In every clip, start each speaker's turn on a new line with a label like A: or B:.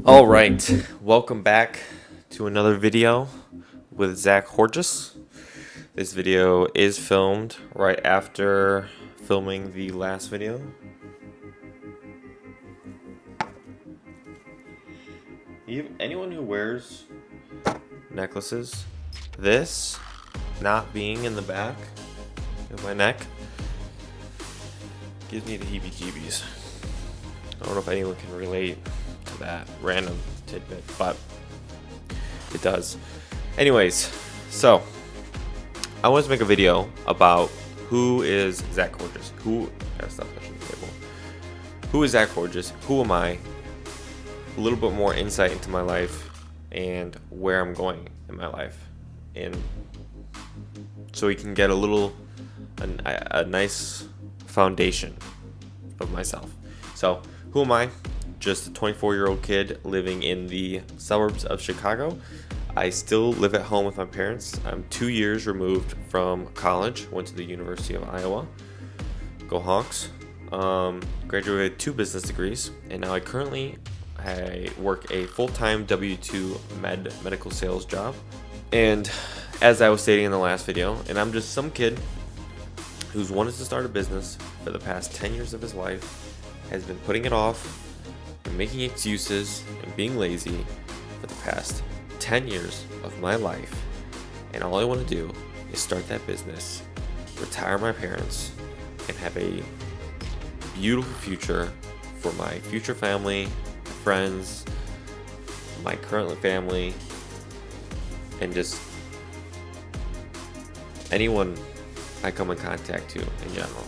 A: All right, welcome back to another video with Zach Horges. This video is filmed right after filming the last video. Anyone who wears necklaces, this not being in the back of my neck gives me the heebie-jeebies. I don't know if anyone can relate to that random tidbit, but it does. Anyways, so I wanted to make a video about who is Zach Horges. Who is Zach Horges? Who am I? A little bit more insight into my life and where I'm going in my life, and so we can get a nice foundation of myself. So, who am I? Just a 24-year-old kid living in the suburbs of Chicago. I still live at home with my parents. I'm 2 years removed from college. Went to the University of Iowa. Go Hawks. Graduated 2 business degrees, and now I work a full-time W-2 medical sales job. And as I was stating in the last video, and I'm just some kid who's wanted to start a business for the past 10 years of his life, has been putting it off and making excuses and being lazy for the past 10 years of my life. And all I want to do is start that business, retire my parents, and have a beautiful future for my future family, friends, my current family, and just anyone I come in contact to in general.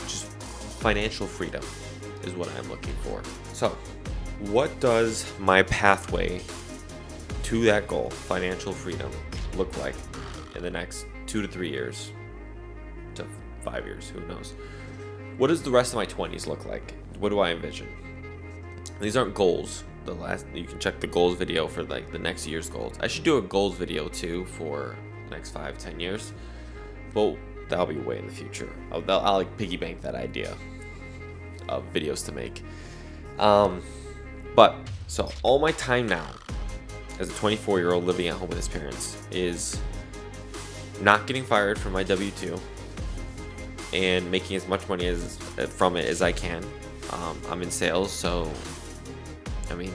A: Just financial freedom is what I'm looking for. So, what does my pathway to that goal, financial freedom, look like in the next 2 to 3 years to 5 years? Who knows? What does the rest of my 20s look like? What do I envision? These aren't goals. You can check the goals video for like the next year's goals. I should do a goals video too for the next 5-10 years, but that'll be way in the future. I'll like piggy bank that idea of videos to make. But so all my time now as a 24-year-old living at home with his parents is not getting fired from my W-2 and making as much money from it as I can. I'm in sales, so I mean,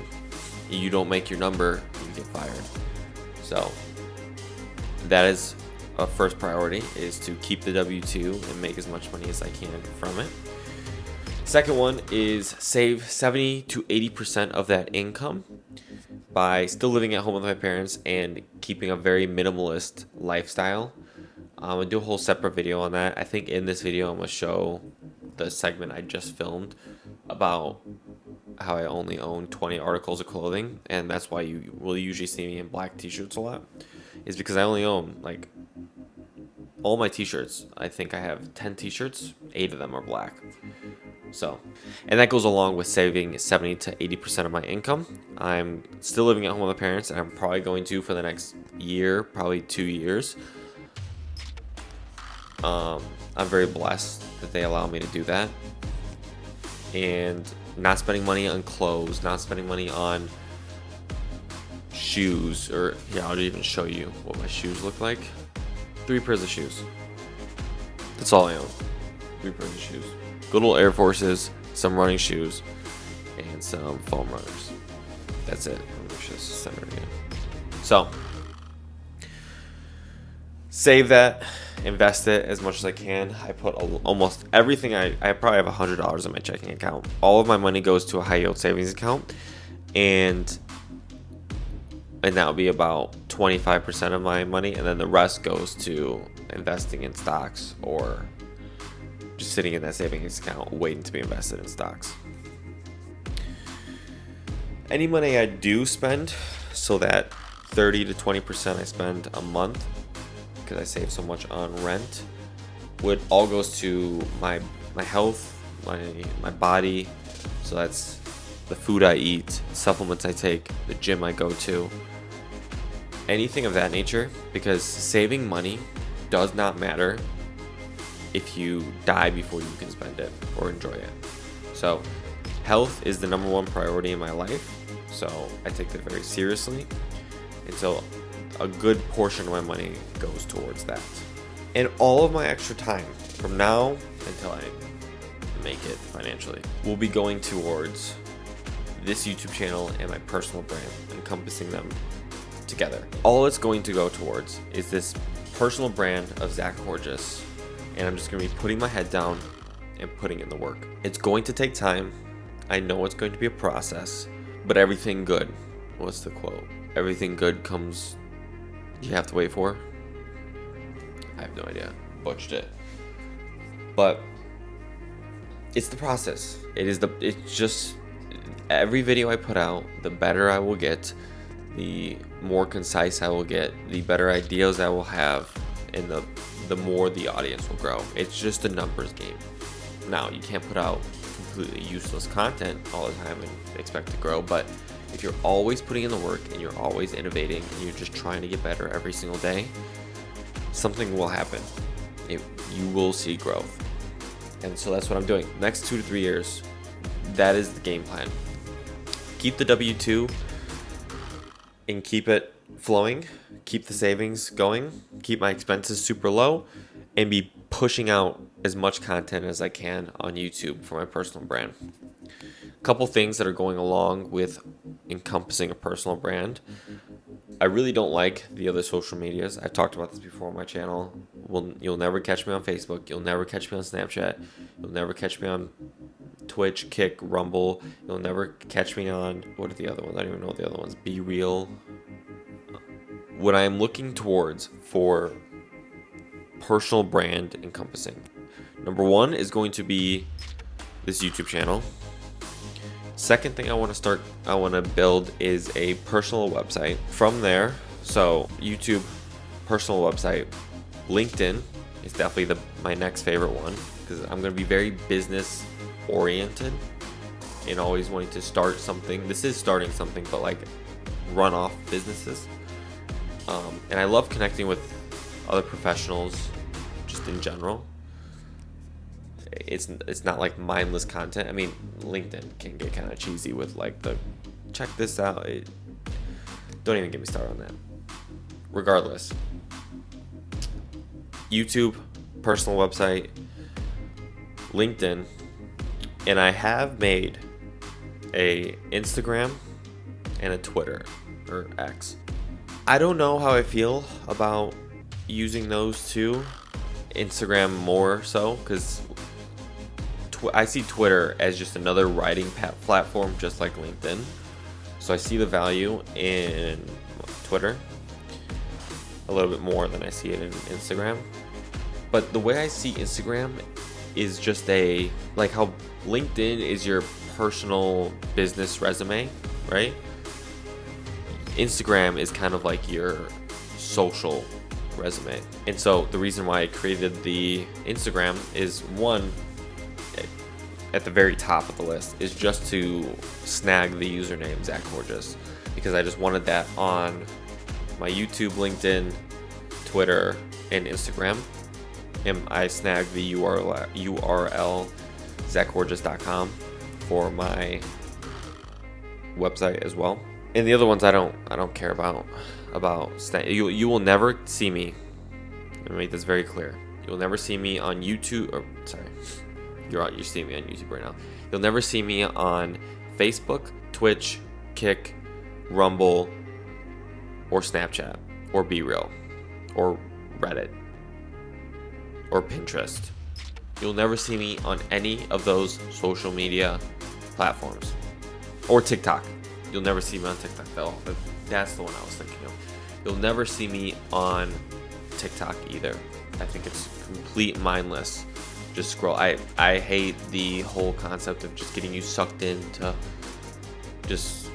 A: you don't make your number, you get fired. So that is a first priority, is to keep the W-2 and make as much money as I can from it. Second one is save 70 to 80% of that income by still living at home with my parents and keeping a very minimalist lifestyle. I'm going to do a whole separate video on that. I think in this video I'm going to show the segment I just filmed about how I only own 20 articles of clothing, and that's why you will usually see me in black t-shirts a lot, is because I only own like all my t-shirts. I think I have 10 t-shirts, 8 of them are black. So, and that goes along with saving 70 to 80% of my income. I'm still living at home with my parents, and I'm probably going to for the next year, probably 2 years. I'm very blessed that they allow me to do that, and not spending money on clothes, not spending money on shoes, or yeah, I'll even show you what my shoes look like. 3 pairs of shoes. That's all I own. 3 pairs of shoes. Good old Air Forces, some running shoes, and some foam runners. That's it. Let me just center again. So, save that, invest it as much as I can. I put almost everything. I probably have $100 in my checking account. All of my money goes to a high yield savings account, and that would be about 25% of my money, and then the rest goes to investing in stocks or just sitting in that savings account waiting to be invested in stocks. Any money I do spend, so that 30 to 20% I spend a month, because I save so much on rent, would all goes to my health, my body. So that's the food I eat, supplements I take, the gym I go to, anything of that nature, because saving money does not matter if you die before you can spend it or enjoy it. So Health is the number one priority in my life, so I take that very seriously. And so a good portion of my money goes towards that. And all of my extra time from now until I make it financially will be going towards this YouTube channel and my personal brand, encompassing them together. All it's going to go towards is this personal brand of Zach Gorgeous, and I'm just going to be putting my head down and putting in the work. It's going to take time. I know it's going to be a process, but everything good, what's the quote? Everything good comes, you have to wait for. I have no idea. Butchered it. But it's the process. It's just every video I put out, the better I will get, the more concise I will get, the better ideas I will have, and the more the audience will grow. It's just a numbers game. Now, you can't put out completely useless content all the time and expect to grow, but if you're always putting in the work and you're always innovating and you're just trying to get better every single day, something will happen. You will see growth. And so that's what I'm doing. Next 2 to 3 years, that is the game plan. Keep the W-2 and keep it flowing, keep the savings going, keep my expenses super low, and be pushing out as much content as I can on YouTube for my personal brand. A couple things that are going along with encompassing a personal brand. I really don't like the other social medias. I've talked about this before on my channel. You'll never catch me on Facebook. You'll never catch me on Snapchat. You'll never catch me on Twitch, Kick, Rumble. You'll never catch me on, what are the other ones? I don't even know what the other ones. Be Real. What I'm looking towards for personal brand encompassing, number one is going to be this YouTube channel. Second thing I want to build is a personal website. From there, so YouTube, personal website, LinkedIn is definitely my next favorite one, because I'm going to be very business oriented and always wanting to start something. This is starting something, but like run off businesses. And I love connecting with other professionals just in general. It's not like mindless content. I mean, LinkedIn can get kind of cheesy with like the check this out. Don't even get me started on that. Regardless, YouTube, personal website, LinkedIn, and I have made a Instagram and a Twitter, or X. I don't know how I feel about using those two. Instagram more so, because I see Twitter as just another writing platform, just like LinkedIn. So I see the value in Twitter a little bit more than I see it in Instagram. But the way I see Instagram is just like how LinkedIn is your personal business resume, right? Instagram is kind of like your social resume. And so the reason why I created the Instagram is, one, at the very top of the list, is just to snag the username Zach Gorgeous, because I just wanted that on my YouTube, LinkedIn, Twitter, and Instagram. And I snagged the URL zachgorgeous.com for my website as well. And the other ones I don't care about. You will never see me. Let me make this very clear. You'll never see me on YouTube. You're seeing me on YouTube right now. You'll never see me on Facebook, Twitch, Kick, Rumble, or Snapchat, or Be Real, or Reddit, or Pinterest. You'll never see me on any of those social media platforms, or TikTok. You'll never see me on TikTok though. That's the one I was thinking of. You'll never see me on TikTok either. I think it's complete mindless. Just scroll. I hate the whole concept of just getting you sucked into just.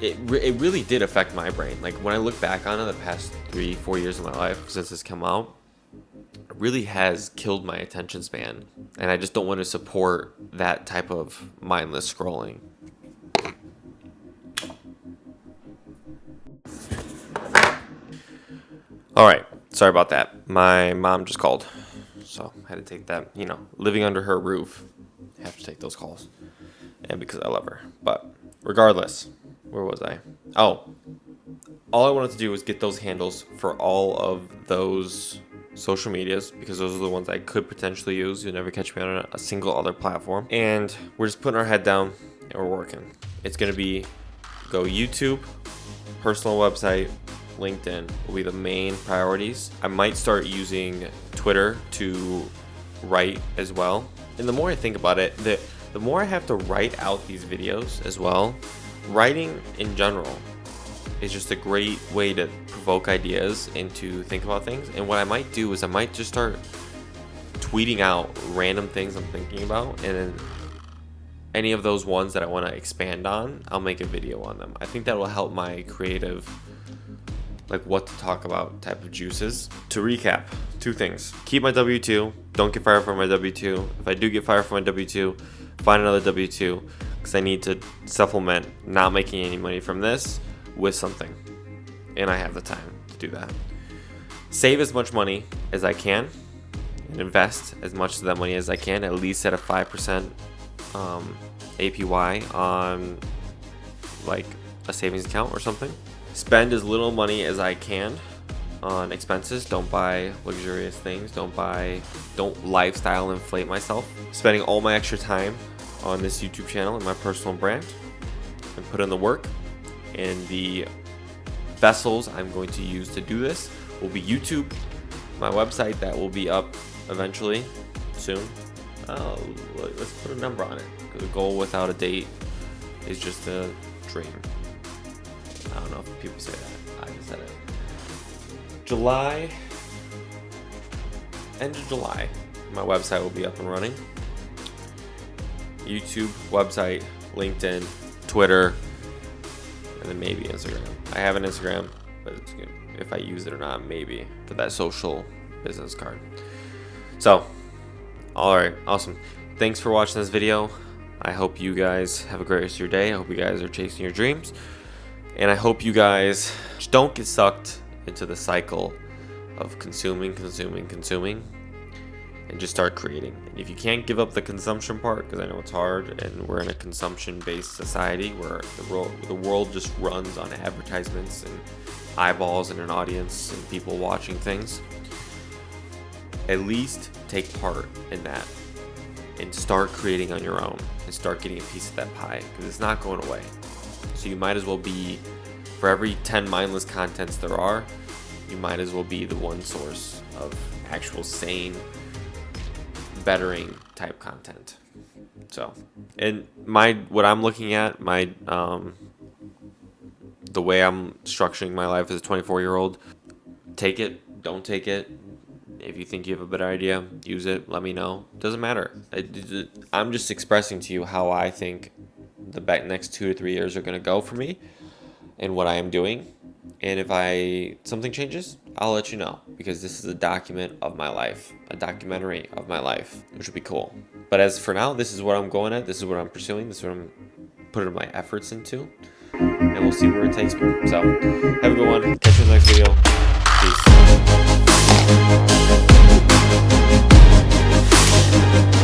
A: It really did affect my brain. Like when I look back on it, the past 3-4 years of my life since this came out, it really has killed my attention span, and I just don't want to support that type of mindless scrolling. All right, sorry about that. My mom just called, so I had to take that. Living under her roof, I have to take those calls. and because I love her. But regardless, where was I? Oh, all I wanted to do was get those handles for all of those social medias, because those are the ones I could potentially use. You'll never catch me on a single other platform. And we're just putting our head down and we're working. It's going to go YouTube, personal website, LinkedIn will be the main priorities. I might start using Twitter to write as well. And the more I think about it, the more I have to write out these videos as well. Writing in general is just a great way to provoke ideas and to think about things. And what I might do is I might just start tweeting out random things I'm thinking about, and then any of those ones that I want to expand on, I'll make a video on them. I think that will help my creative, like what to talk about type of juices. To recap, 2 things. Keep my W-2. Don't get fired from my W-2. If I do get fired from my W-2, find another W-2, because I need to supplement not making any money from this with something. And I have the time to do that. Save as much money as I can and invest as much of that money as I can, at least at a 5% APY on like a savings account or something. Spend as little money as I can on expenses. Don't buy luxurious things. Don't lifestyle inflate myself. Spending all my extra time on this YouTube channel and my personal brand, and put in the work. And the vessels I'm going to use to do this will be YouTube, my website that will be up eventually soon. Let's put a number on it. A goal without a date is just a dream. I don't know if people say that. I just said it. End of July, my website will be up and running. YouTube, website, LinkedIn, Twitter, and then maybe Instagram. I have an Instagram, but it's good if I use it or not, maybe, for that social business card. So, alright, awesome. Thanks for watching this video. I hope you guys have a great rest of your day. I hope you guys are chasing your dreams. And I hope you guys just don't get sucked into the cycle of consuming, and just start creating. And if you can't give up the consumption part, because I know it's hard, and we're in a consumption-based society where the world just runs on advertisements and eyeballs and an audience and people watching things, at least take part in that and start creating on your own and start getting a piece of that pie, because it's not going away. So you might as well be, for every 10 mindless contents there are, you might as well be the one source of actual sane, bettering type content. So, and what I'm looking at, the way I'm structuring my life as a 24-year-old, take it, don't take it. If you think you have a better idea, use it, let me know. Doesn't matter. I'm just expressing to you how I think the next 2 to 3 years are going to go for me and what I am doing. And if something changes, I'll let you know, because this is a document of my life, a documentary of my life, which would be cool. But as for now, this is what I'm going at. This is what I'm pursuing. This is what I'm putting my efforts into. And we'll see where it takes me. So, have a good one. Catch you in the next video. Peace.